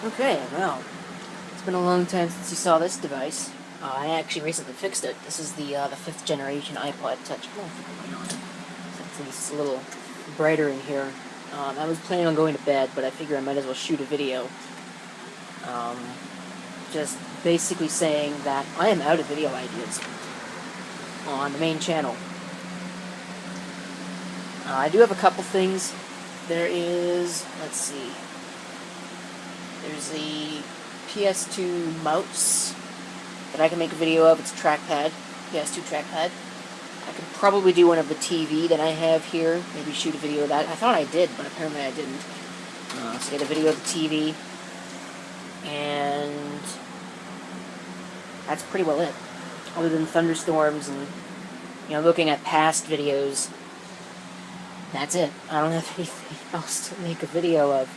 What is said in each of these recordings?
Okay, well, it's been a long time since you saw this device. I actually recently fixed it. This is the 5th generation iPod Touch. Oh, why not? Since it's a little brighter in here. I was planning on going to bed, but I figure I might as well shoot a video. Um, just basically saying that I am out of video ideas on the main channel. I do have a couple things. There is, let's see, there's the PS2 mouse that I can make a video of. It's a trackpad, PS2 trackpad. I could probably do one of the TV that I have here, maybe shoot a video of that. I thought I did, but apparently I didn't. So get a video of the TV, and that's pretty well it. Other than thunderstorms and, looking at past videos, that's it. I don't have anything else to make a video of.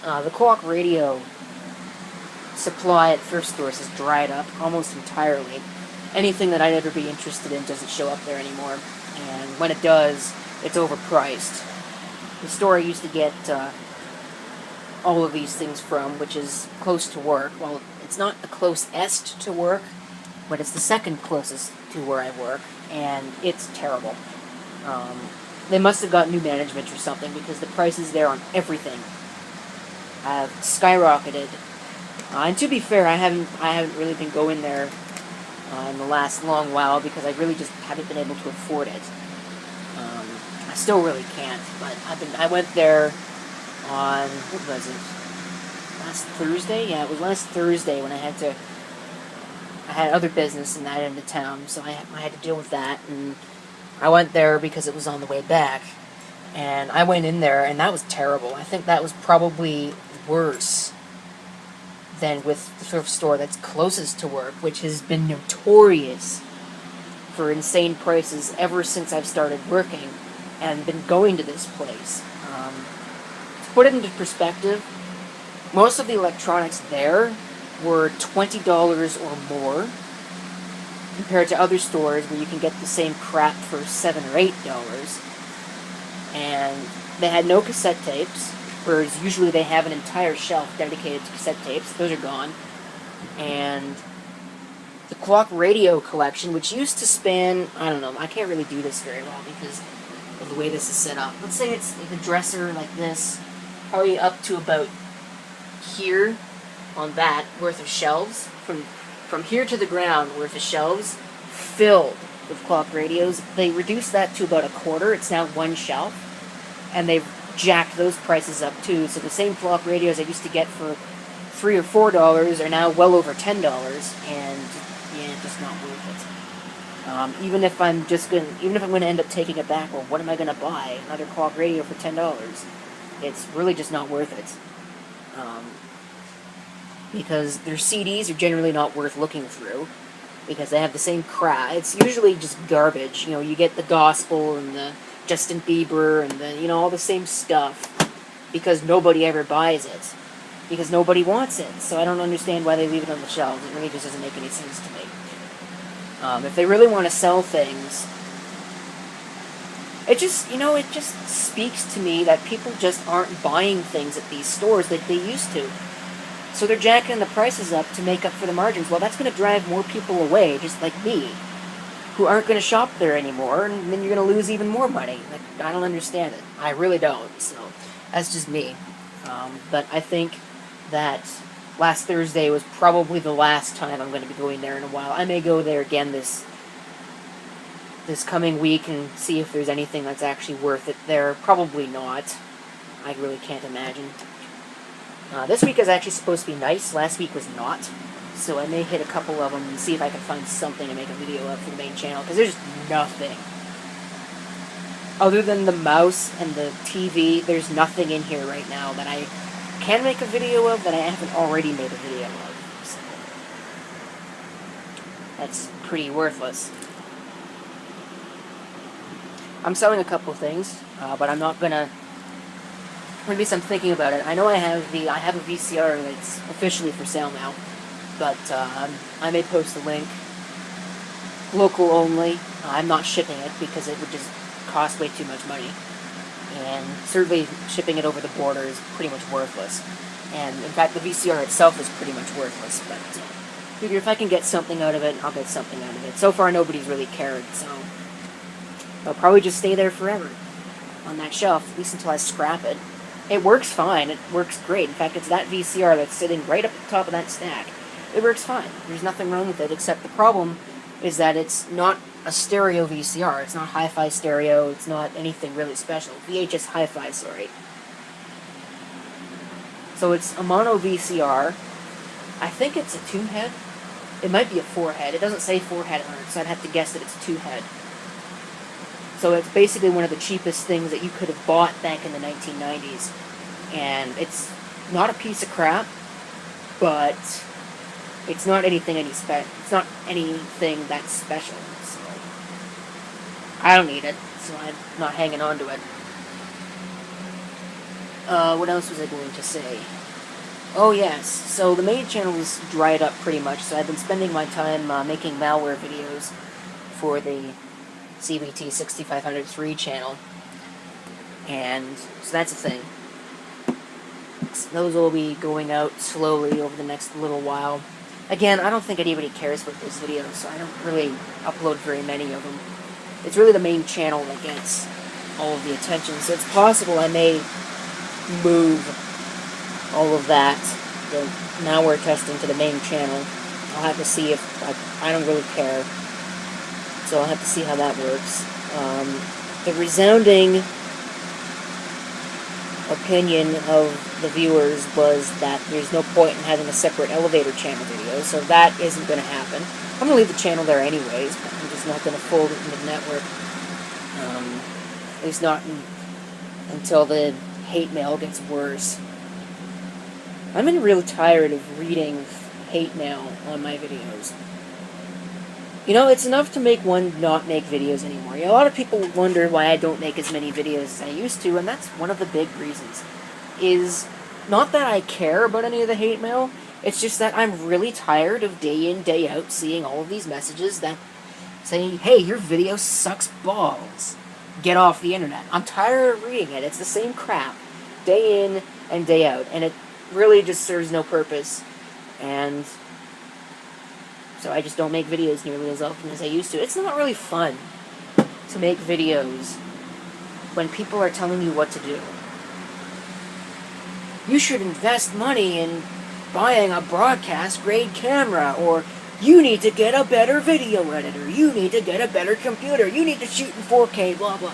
The clock radio supply at thrift stores has dried up almost entirely. Anything that I'd ever be interested in doesn't show up there anymore, and when it does, it's overpriced. The store I used to get all of these things from, which is close to work, well, it's not the closest to work, but it's the second closest to where I work, and it's terrible. They must have got new management or something, because the prices there on everything have skyrocketed. And to be fair, I haven't really been going there in the last long while because I really just haven't been able to afford it. I still really can't, but I went there on, what was it? Last Thursday? Yeah, it was last Thursday when I had other business in that end of town, so I had to deal with that, and I went there because it was on the way back, and I went in there, and that was terrible. I think that was probably worse than with the thrift store that's closest to work, which has been notorious for insane prices ever since I've started working and been going to this place. To put it into perspective, most of the electronics there were $20 or more, compared to other stores where you can get the same crap for $7 or $8. And they had no cassette tapes, whereas usually they have an entire shelf dedicated to cassette tapes. Those are gone. And the clock radio collection, which used to span, I don't know, I can't really do this very well because of the way this is set up. Let's say it's like a dresser like this, probably up to about here on that worth of shelves. From here to the ground worth of shelves filled with clock radios. They reduced that to about a quarter. It's now one shelf. And they've jacked those prices up too. So the same clock radios I used to get for $3 or $4 are now well over $10, and yeah, just not worth it. Even if I'm going to end up taking it back, well, what am I going to buy? Another clock radio for $10? It's really just not worth it. Because their CDs are generally not worth looking through, because they have the same crap. It's usually just garbage. You get the gospel and the Justin Bieber and the, all the same stuff, because nobody ever buys it, because nobody wants it. So I don't understand why they leave it on the shelves. It really just doesn't make any sense to me. If they really want to sell things, it just speaks to me that people just aren't buying things at these stores like they used to. So they're jacking the prices up to make up for the margins. Well, that's going to drive more people away, just like me, who aren't going to shop there anymore, and then you're going to lose even more money. Like, I don't understand it. I really don't. So that's just me. But I think that last Thursday was probably the last time I'm going to be going there in a while. I may go there again this coming week and see if there's anything that's actually worth it there. Probably not. I really can't imagine. This week is actually supposed to be nice. Last week was not. So I may hit a couple of them and see if I can find something to make a video of for the main channel, because there's nothing. Other than the mouse and the TV, there's nothing in here right now that I can make a video of that I haven't already made a video of. So that's pretty worthless. I'm selling a couple things, but I'm not gonna. At least I'm thinking about it. I know I have a VCR that's officially for sale now, but I may post a link. Local only. I'm not shipping it because it would just cost way too much money, and certainly shipping it over the border is pretty much worthless. And in fact, the VCR itself is pretty much worthless, but figure if I can get something out of it, I'll get something out of it. So far, nobody's really cared, so I'll probably just stay there forever on that shelf, at least until I scrap it. It works fine. It works great. In fact, it's that VCR that's sitting right up at the top of that stack. It works fine. There's nothing wrong with it, except the problem is that it's not a stereo VCR. It's not hi-fi stereo. It's not anything really special. VHS hi-fi, sorry. So it's a mono VCR. I think it's a 2-head. It might be a 4-head. It doesn't say 4-head on it, so I'd have to guess that it's a 2-head. So it's basically one of the cheapest things that you could have bought back in the 1990s. And it's not a piece of crap, but it's not anything it's not anything that's special. So I don't need it, so I'm not hanging on to it. What else was I going to say? Oh yes, so the main channel is dried up pretty much, so I've been spending my time making malware videos for the CBT 6503 channel, and so that's a thing. So those will be going out slowly over the next little while. Again, I don't think anybody cares about those videos, so I don't really upload very many of them. It's really the main channel that gets all of the attention, so it's possible I may move all of that, the malware testing, to the main channel. I'll have to see if I don't really care. So I'll have to see how that works. The resounding opinion of the viewers was that there's no point in having a separate elevator channel video, so that isn't going to happen. I'm going to leave the channel there anyways, but I'm just not going to fold it into the network. At least not until the hate mail gets worse. I'm really tired of reading hate mail on my videos. You know, it's enough to make one not make videos anymore. A lot of people wonder why I don't make as many videos as I used to, and that's one of the big reasons. Is not that I care about any of the hate mail, it's just that I'm really tired of day in, day out seeing all of these messages that say, hey, your video sucks balls. Get off the internet. I'm tired of reading it. It's the same crap, day in and day out, and it really just serves no purpose, and so I just don't make videos nearly as often as I used to. It's not really fun to make videos when people are telling you what to do. You should invest money in buying a broadcast-grade camera, or you need to get a better video editor, you need to get a better computer, you need to shoot in 4K, blah, blah.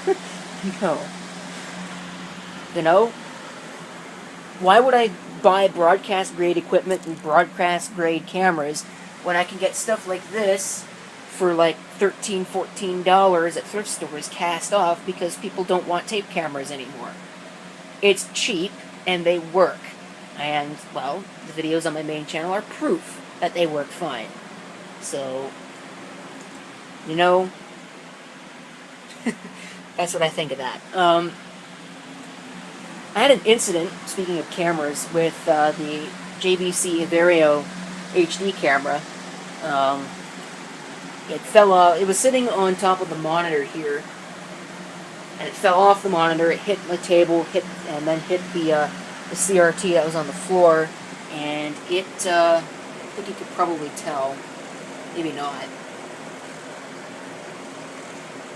No. No. You know? Why would I buy broadcast-grade equipment and broadcast-grade cameras when I can get stuff like this for like $13, $14 at thrift stores cast off because people don't want tape cameras anymore? It's cheap, and they work. And, well, the videos on my main channel are proof that they work fine. So, you know, that's what I think of that. I had an incident, speaking of cameras, with the JVC Vario HD camera. It fell off. It was sitting on top of the monitor here, and it fell off the monitor. It hit the table, and then hit the CRT that was on the floor, and it, I think you could probably tell, maybe not,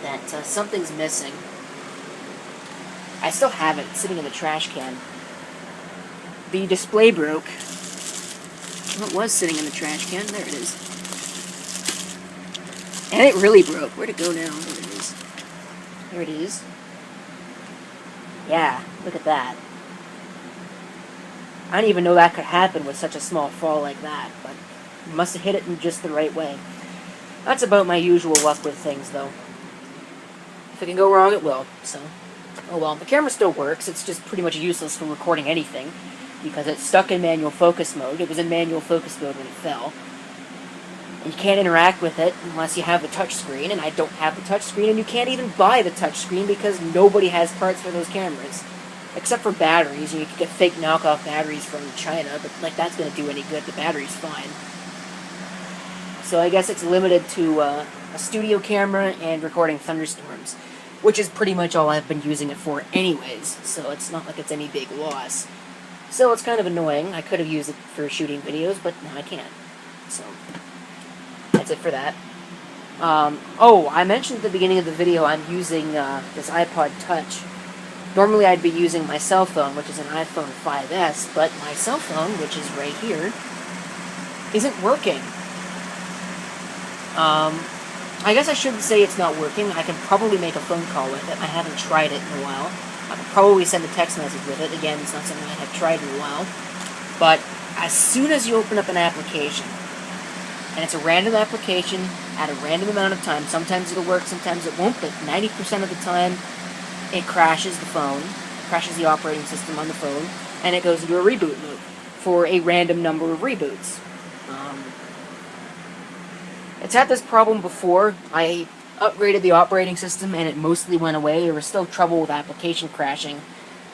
that something's missing. I still have it. It's sitting in the trash can. The display broke. Well, it was sitting in the trash can. There it is. And it really broke. Where'd it go now? There it is. There it is. Yeah, look at that. I didn't even know that could happen with such a small fall like that, but I must have hit it in just the right way. That's about my usual luck with things, though. If it can go wrong, it will, so... Oh well, the camera still works. It's just pretty much useless for recording anything because it's stuck in manual focus mode. It was in manual focus mode when it fell. And you can't interact with it unless you have the touch screen, and I don't have the touch screen, and you can't even buy the touch screen because nobody has parts for those cameras. Except for batteries. You can get fake knockoff batteries from China, but like that's going to do any good. The battery's fine. So I guess it's limited to a studio camera and recording thunderstorms. which is pretty much all I've been using it for anyways, so it's not like it's any big loss. So it's kind of annoying. I could have used it for shooting videos, but now I can't. So that's it for that. Oh, I mentioned at the beginning of the video I'm using this iPod Touch. Normally I'd be using my cell phone, which is an iPhone 5S, but my cell phone, which is right here, isn't working. I guess I shouldn't say it's not working. I can probably make a phone call with it. I haven't tried it in a while. I could probably send a text message with it. Again, it's not something I have tried in a while. But as soon as you open up an application, and it's a random application at a random amount of time, sometimes it'll work, sometimes it won't, but 90% of the time, it crashes the phone, crashes the operating system on the phone, and it goes into a reboot loop for a random number of reboots. It's had this problem before. I upgraded the operating system and it mostly went away. There was still trouble with application crashing,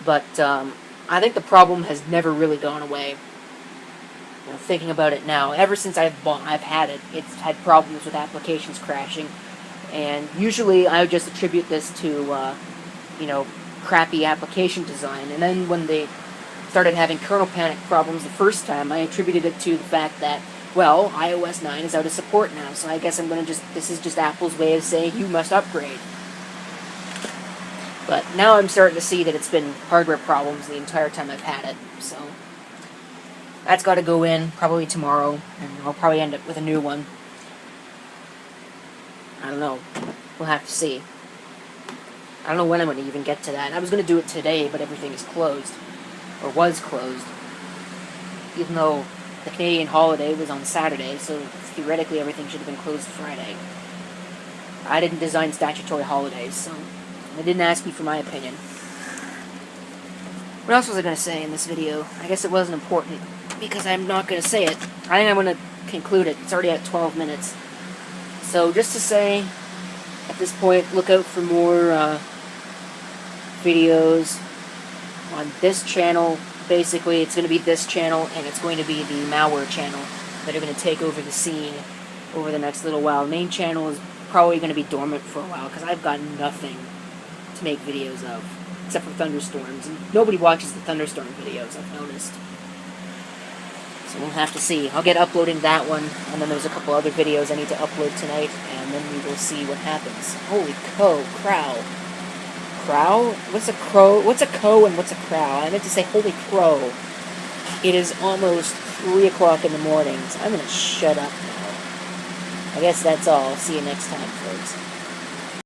but I think the problem has never really gone away. You know, thinking about it now, ever since I've had it, it's had problems with applications crashing, and usually I would just attribute this to crappy application design. And then when they started having kernel panic problems the first time, I attributed it to the fact that, well, iOS 9 is out of support now, so I guess this is just Apple's way of saying you must upgrade. But now I'm starting to see that it's been hardware problems the entire time I've had it, so that's got to go in probably tomorrow, and I'll probably end up with a new one. I don't know. We'll have to see. I don't know when I'm going to even get to that. I was going to do it today, but everything is closed. Or was closed. Even though the Canadian holiday was on Saturday, so theoretically everything should have been closed Friday. I didn't design statutory holidays, so they didn't ask me for my opinion. What else was I going to say in this video? I guess it wasn't important, because I'm not going to say it. I think I'm going to conclude it. It's already at 12 minutes. So just to say, at this point, look out for more videos on this channel. Basically, it's going to be this channel, and it's going to be the malware channel that are going to take over the scene over the next little while. The main channel is probably going to be dormant for a while, because I've got nothing to make videos of, except for thunderstorms. And nobody watches the thunderstorm videos, I've noticed. So we'll have to see. I'll get uploading that one, and then there's a couple other videos I need to upload tonight, and then we will see what happens. Holy crow. Crow? What's a crow? What's a co and what's a crow? I meant to say holy crow. It is almost 3 o'clock in the morning, so I'm going to shut up now. I guess that's all. See you next time, folks.